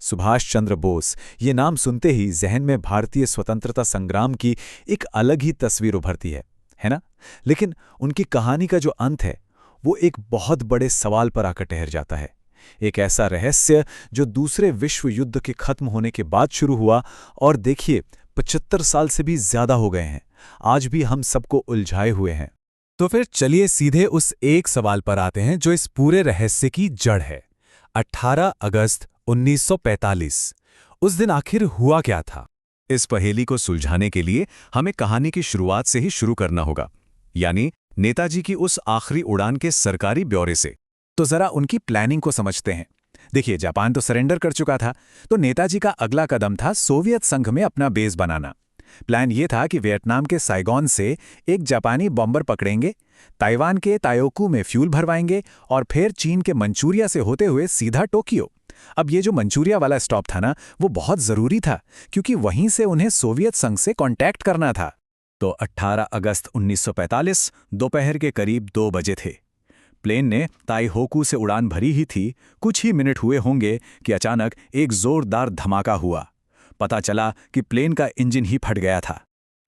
सुभाष चंद्र बोस, ये नाम सुनते ही जहन में भारतीय स्वतंत्रता संग्राम की एक अलग ही तस्वीर उभरती है ना? लेकिन उनकी कहानी का जो अंत है, वो एक बहुत बड़े सवाल पर आकर ठहर जाता है। एक ऐसा रहस्य जो दूसरे विश्व युद्ध के खत्म होने के बाद शुरू हुआ और देखिए 75 साल से भी ज्यादा हो गए हैं, आज भी हम सबको उलझाए हुए हैं। तो फिर चलिए सीधे उस एक सवाल पर आते हैं जो इस पूरे रहस्य की जड़ है। 18 अगस्त 1945। उस दिन आखिर हुआ क्या था? इस पहेली को सुलझाने के लिए हमें कहानी की शुरुआत से ही शुरू करना होगा, यानी नेताजी की उस आखिरी उड़ान के सरकारी ब्यौरे से। तो जरा उनकी प्लानिंग को समझते हैं। देखिए, जापान तो सरेंडर कर चुका था, तो नेताजी का अगला कदम था सोवियत संघ में अपना बेस बनाना। प्लान ये था कि वियतनाम के साइगोन से एक जापानी बॉम्बर पकड़ेंगे, ताइवान के तायोकू में फ्यूल भरवाएंगे और फिर चीन के मंचूरिया से होते हुए सीधा टोक्यो। अब ये जो मंचूरिया वाला स्टॉप था ना, वो बहुत जरूरी था, क्योंकि वहीं से उन्हें सोवियत संघ से कांटेक्ट करना था। तो 18 अगस्त 1945 दोपहर के करीब 2 बजे थे। प्लेन ने ताइहोकू से उड़ान भरी ही थी, कुछ ही मिनट हुए होंगे कि अचानक एक जोरदार धमाका हुआ। पता चला कि प्लेन का इंजन ही फट गया था।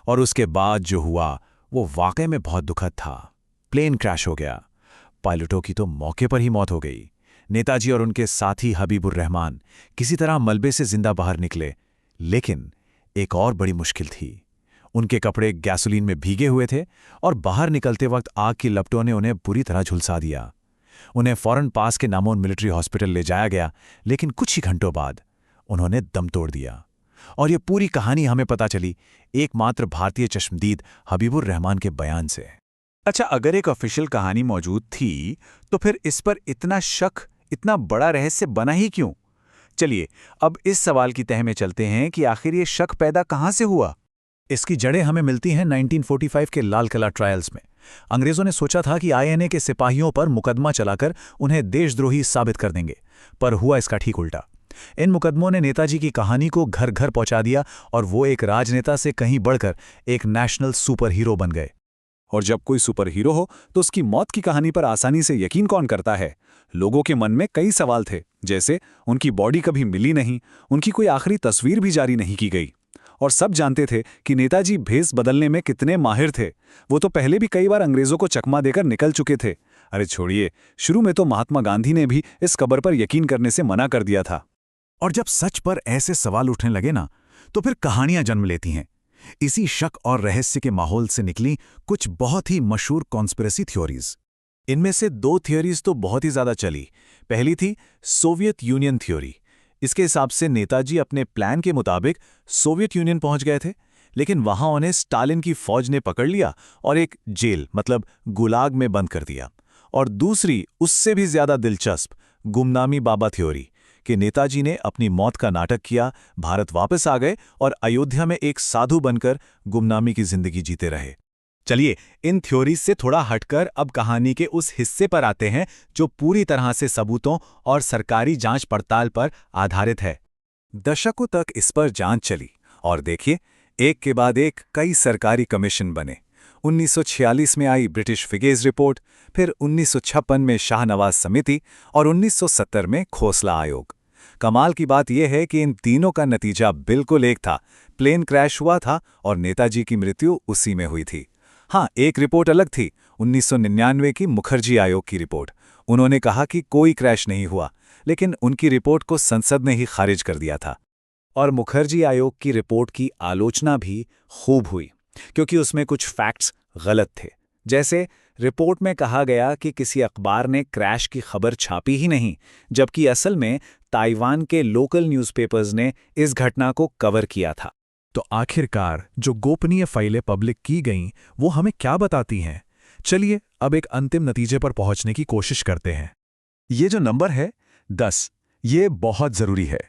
और उसके बाद जो हुआ वो वाकई में बहुत दुखद था। प्लेन क्रैश हो गया। पायलटों की तो मौके पर ही मौत हो गई। नेताजी और उनके साथी हबीबुर रहमान किसी तरह मलबे से जिंदा बाहर निकले, लेकिन एक और बड़ी मुश्किल थी। उनके कपड़े गैसोलीन में भीगे हुए थे और बाहर निकलते वक्त आग की लपटों ने उन्हें बुरी तरह झुलसा दिया। उन्हें फौरन पास के नामोन मिलिट्री हॉस्पिटल ले जाया गया, लेकिन कुछ ही घंटों बाद उन्होंने दम तोड़ दिया। और ये पूरी कहानी हमें पता चली एकमात्र भारतीय चश्मदीद हबीबुर रहमान के बयान से। अच्छा, अगर एक ऑफिशियल कहानी मौजूद थी, तो फिर इस पर इतना शक, इतना बड़ा रहस्य बना ही क्यों? चलिए अब इस सवाल की तह में चलते हैं कि आखिर ये शक पैदा कहां से हुआ। इसकी जड़ें हमें मिलती हैं 1945 के लाल किला ट्रायल्स में। अंग्रेजों ने सोचा था कि आईएनए के सिपाहियों पर मुकदमा चलाकर उन्हें देशद्रोही साबित कर देंगे, पर हुआ इसका ठीक उल्टा। इन मुकदमों ने नेताजी की कहानी को घर घर पहुंचा दिया और वो एक राजनेता से कहीं बढ़कर एक नेशनल सुपर हीरो बन गए। और जब कोई सुपर हीरो हो तो उसकी मौत की कहानी पर आसानी से यकीन कौन करता है? लोगों के मन में कई सवाल थे, जैसे उनकी बॉडी कभी मिली नहीं, उनकी कोई आखिरी तस्वीर भी जारी नहीं की गई। और सब जानते थे कि नेताजी भेस बदलने में कितने माहिर थे। वो तो पहले भी कई बार अंग्रेजों को चकमा देकर निकल चुके थे। अरे छोड़िए, शुरू में तो महात्मा गांधी ने भी इस खबर पर यकीन करने से मना कर दिया था। और जब सच पर ऐसे सवाल उठने लगे ना, तो फिर कहानियां जन्म लेती हैं। इसी शक और रहस्य के माहौल से निकली कुछ बहुत ही मशहूर कॉन्स्पिरेसी थ्योरीज। इनमें से 2 थ्योरीज तो बहुत ही ज्यादा चली। पहली थी सोवियत यूनियन थ्योरी। इसके हिसाब से नेताजी अपने प्लान के मुताबिक सोवियत यूनियन पहुंच गए थे, लेकिन वहां उन्हें स्टालिन की फौज ने पकड़ लिया और एक जेल मतलब गुलाग में बंद कर दिया। और दूसरी, उससे भी ज्यादा दिलचस्प, गुमनामी बाबा थ्योरी कि नेताजी ने अपनी मौत का नाटक किया, भारत वापस आ गए और अयोध्या में एक साधु बनकर गुमनामी की जिंदगी जीते रहे। चलिए इन थ्योरीज से थोड़ा हटकर अब कहानी के उस हिस्से पर आते हैं जो पूरी तरह से सबूतों और सरकारी जांच पड़ताल पर आधारित है। दशकों तक इस पर जांच चली और देखिए, एक के बाद एक कई सरकारी कमीशन बने। 1946 में आई ब्रिटिश फिगेज रिपोर्ट, फिर 1956 में शाहनवाज समिति और 1970 में खोसला आयोग। कमाल की बात यह है कि इन तीनों का नतीजा बिल्कुल एक था। प्लेन क्रैश हुआ था और नेताजी की मृत्यु उसी में हुई थी। हाँ, एक रिपोर्ट अलग थी, 1999 की मुखर्जी आयोग की रिपोर्ट। उन्होंने कहा कि कोई क्रैश नहीं हुआ, लेकिन उनकी रिपोर्ट को संसद ने ही खारिज कर दिया था। और मुखर्जी आयोग की रिपोर्ट की आलोचना भी खूब हुई, क्योंकि उसमें कुछ फैक्ट्स गलत थे। जैसे रिपोर्ट में कहा गया कि किसी अखबार ने क्रैश की खबर छापी ही नहीं, जबकि असल में ताइवान के लोकल न्यूज़पेपर्स ने इस घटना को कवर किया था। तो आखिरकार जो गोपनीय फाइलें पब्लिक की गईं, वो हमें क्या बताती हैं? चलिए अब एक अंतिम नतीजे पर पहुंचने की कोशिश करते हैं। ये जो नंबर है 10, ये बहुत जरूरी है,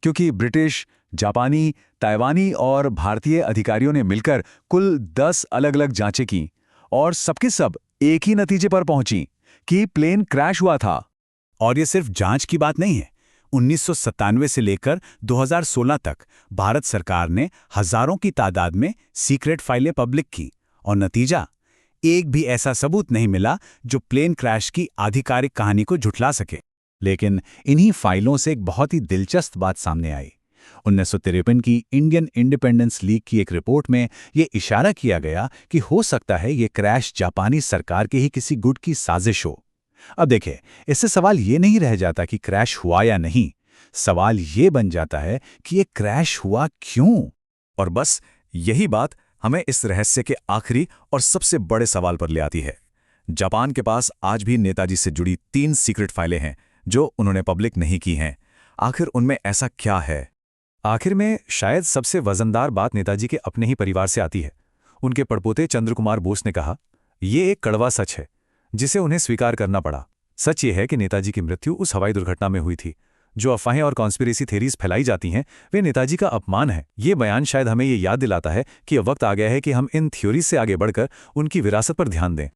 क्योंकि ब्रिटिश, जापानी, ताइवानी और भारतीय अधिकारियों ने मिलकर कुल 10 अलग-अलग जांचें की और सबके सब एक ही नतीजे पर पहुंची कि प्लेन क्रैश हुआ था। और ये सिर्फ जांच की बात नहीं है। 1997 से लेकर 2016 तक भारत सरकार ने हजारों की तादाद में सीक्रेट फाइलें पब्लिक की और नतीजा, एक भी ऐसा सबूत नहीं मिला जो प्लेन क्रैश की आधिकारिक कहानी को झुठला सके। लेकिन इन्हीं फाइलों से एक बहुत ही दिलचस्प बात सामने आई। 1953 की इंडियन इंडिपेंडेंस लीग की एक रिपोर्ट में ये इशारा किया गया कि हो सकता है ये क्रैश जापानी सरकार के ही किसी गुट की साजिश हो। अब देखें, इससे सवाल ये नहीं रह जाता कि क्रैश हुआ या नहीं, सवाल ये बन जाता है कि ये क्रैश हुआ क्यों। और बस यही बात हमें इस रहस्य के आखिरी और सबसे बड़े सवाल पर ले आती है। जापान के पास आज भी नेताजी से जुड़ी 3 सीक्रेट फाइलें हैं जो उन्होंने पब्लिक नहीं की हैं। आखिर उनमें ऐसा क्या है? आखिर में शायद सबसे वजनदार बात नेताजी के अपने ही परिवार से आती है। उनके पड़पोते चंद्र कुमार बोस ने कहा, ये एक कड़वा सच है जिसे उन्हें स्वीकार करना पड़ा। सच ये है कि नेताजी की मृत्यु उस हवाई दुर्घटना में हुई थी। जो अफवाहें और कॉन्स्पिरेसी थेरीज फैलाई जाती हैं वे नेताजी का अपमान है। ये बयान शायद हमें ये याद दिलाता है कि अब वक्त आ गया है कि हम इन थ्योरीज से आगे बढ़कर उनकी विरासत पर ध्यान दें।